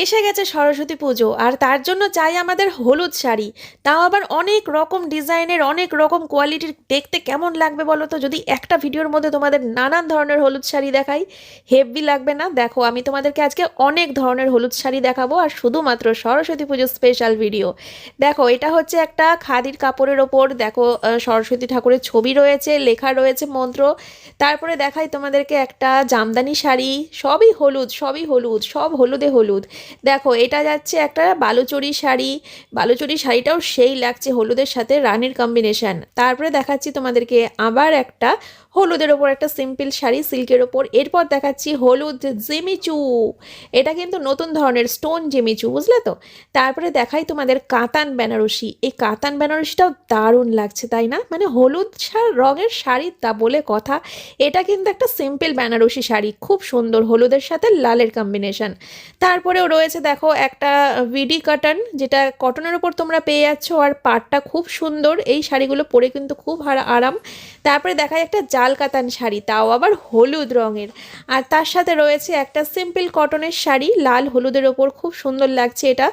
এসে গেছে সরস্বতী পুজো, আর তার জন্য চাই আমাদের হলুদ শাড়ি। তাও আবার অনেক রকম ডিজাইনের, অনেক রকম কোয়ালিটির। দেখতে কেমন লাগবে বলো তো যদি একটা ভিডিওর মধ্যে তোমাদের নানান ধরনের হলুদ শাড়ি দেখাই? হেভি লাগবে না? দেখো, আমি তোমাদেরকে আজকে অনেক ধরনের হলুদ শাড়ি দেখাবো, আর শুধুমাত্র সরস্বতী পুজোর স্পেশাল ভিডিও। দেখো, এটা হচ্ছে একটা খাদির কাপড়ের ওপর। দেখো, সরস্বতী ঠাকুরের ছবি রয়েছে, লেখা রয়েছে মন্ত্র। তারপরে দেখাই তোমাদেরকে একটা জামদানি শাড়ি। সবই হলুদ, সবই হলুদ, সব হলুদে হলুদ। দেখো, এটা যাচ্ছে একটা বালুচরী শাড়ি। বালুচরী শাড়িটাও সেই লাগছে হলুদের সাথে, রানীর কম্বিনেশন। তারপরে দেখাচ্ছি তোমাদেরকে আবার একটা হলুদের ওপর একটা সিম্পল শাড়ি সিল্কের ওপর। এরপর দেখাচ্ছি হলুদ জিমিচু। এটা কিন্তু নতুন ধরনের স্টোন জিমিচু, বুঝলে তো? তারপরে দেখাই তোমাদের কাতান বেনারসি। এই কাতান বেনারসিটাও দারুণ লাগছে, তাই না? মানে হলুদ রঙের শাড়ি তা বলে কথা। এটা কিন্তু একটা সিম্পল বেনারসি শাড়ি, খুব সুন্দর হলুদের সাথে লালের কম্বিনেশন। তারপরেও রয়েছে দেখো একটা ভিডি কটন, যেটা কটনের ওপর তোমরা পেয়ে যাচ্ছ, আর পাটটা খুব সুন্দর। এই শাড়িগুলো পরে কিন্তু খুব আরাম। তারপরে দেখায় একটা জাল কাতান শাড়ি, তাও আবার হলুদ রঙের। আর তার সাথে রয়েছে একটা সিম্পল কটনের শাড়ি লাল হলুদের ওপর, খুব সুন্দর লাগছে এটা।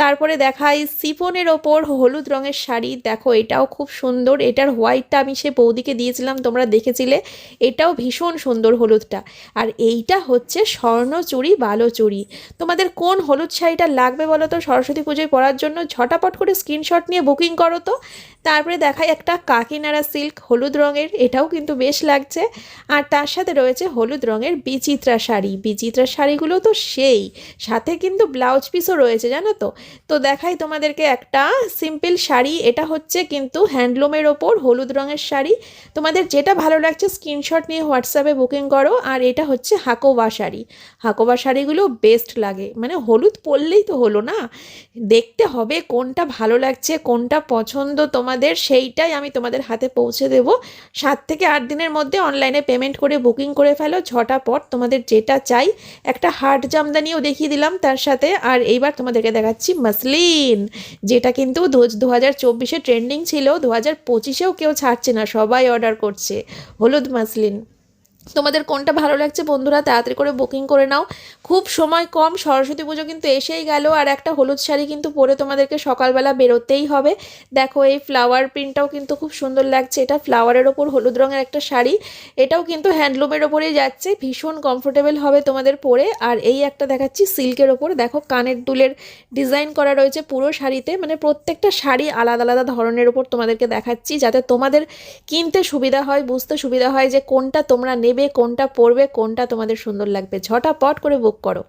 তারপরে দেখাই সিফনের ওপর হলুদ রঙের শাড়ি। দেখো, এটাও খুব সুন্দর। এটার হোয়াইটটা আমি সে বৌদিকে দিয়েছিলাম, তোমরা দেখেছিলে। এটাও ভীষণ সুন্দর হলুদটা। আর এইটা হচ্ছে স্বর্ণচুড়ি বালোচুড়ি। তোমাদের কোন হলুদ শাড়িটা লাগবে বলো তো সরস্বতী পুজোয় পরার জন্য? ঝটাপট করে স্ক্রিনশট নিয়ে বুকিং করো তো। তারপরে দেখাই একটা কাকিনাড়া সিল্ক হলুদ রঙের, এটাও কিন্তু বেশ লাগছে। আর তার সাথে রয়েছে হলুদ রঙের বিচিত্রা শাড়ি। বিচিত্রা শাড়িগুলো তো সেই, সাথে কিন্তু ব্লাউজ পিসও রয়েছে, জানো তো? তো দেখাই তোমাদেরকে একটা সিম্পল শাড়ি। এটা হচ্ছে কিন্তু হ্যান্ডলুমের ওপর হলুদ রঙের শাড়ি। তোমাদের যেটা ভালো লাগছে স্ক্রিনশট নিয়ে হোয়াটসঅ্যাপে বুকিং করো। আর এটা হচ্ছে হাকোবা শাড়ি। হাকোবা শাড়িগুলো বেস্ট লাগে, মানে হলুদ পরলেই তো হলো না, দেখতে হবে কোনটা ভালো লাগছে, কোনটা পছন্দ তোমাদের, সেইটাই আমি তোমাদের হাতে পৌঁছে দেবো। 7 থেকে 8 দিনের মধ্যে অনলাইনে পেমেন্ট করে বুকিং করে ফেলো ঝটাপট, তোমাদের যেটা চাই। একটা হার্ট জামদানিও দেখিয়ে দিলাম তার সাথে। আর এইবার তোমাদেরকে দেখাচ্ছি মাসলিন, যেটা কিন্তু 2024-এ ট্রেন্ডিং ছিল, 2025-এও কেউ ছাড়ছে না, সবাই অর্ডার করছে হলুদ মাসলিন। তোমাদের কোনটা ভালো লাগছে বন্ধুরা, তাড়াতাড়ি করে বুকিং করে নাও। খুব সময় কম, সরস্বতী পুজো কিন্তু এসেই গেল। আর একটা হলুদ শাড়ি কিন্তু পরে তোমাদেরকে সকালবেলা বেরোতেই হবে। দেখো, এই ফ্লাওয়ার প্রিন্টটাও কিন্তু খুব সুন্দর লাগছে। এটা ফ্লাওয়ারের ওপর হলুদ রঙের একটা শাড়ি। এটাও কিন্তু হ্যান্ডলুমের ওপরেই যাচ্ছে, ভীষণ কমফোর্টেবল হবে তোমাদের পরে। আর এই একটা দেখাচ্ছি সিল্কের ওপর। দেখো, কানের দুলের ডিজাইন করা রয়েছে পুরো শাড়িতে, মানে প্রত্যেকটা শাড়ি আলাদা আলাদা ধরনের ওপর তোমাদেরকে দেখাচ্ছি, যাতে তোমাদের কিনতে সুবিধা হয়, বুঝতে সুবিধা হয় যে কোনটা তোমরা নেবে, কোনটা পরবে, কোনটা তোমাদের সুন্দর লাগবে। ঝটাপট করে বুক করো।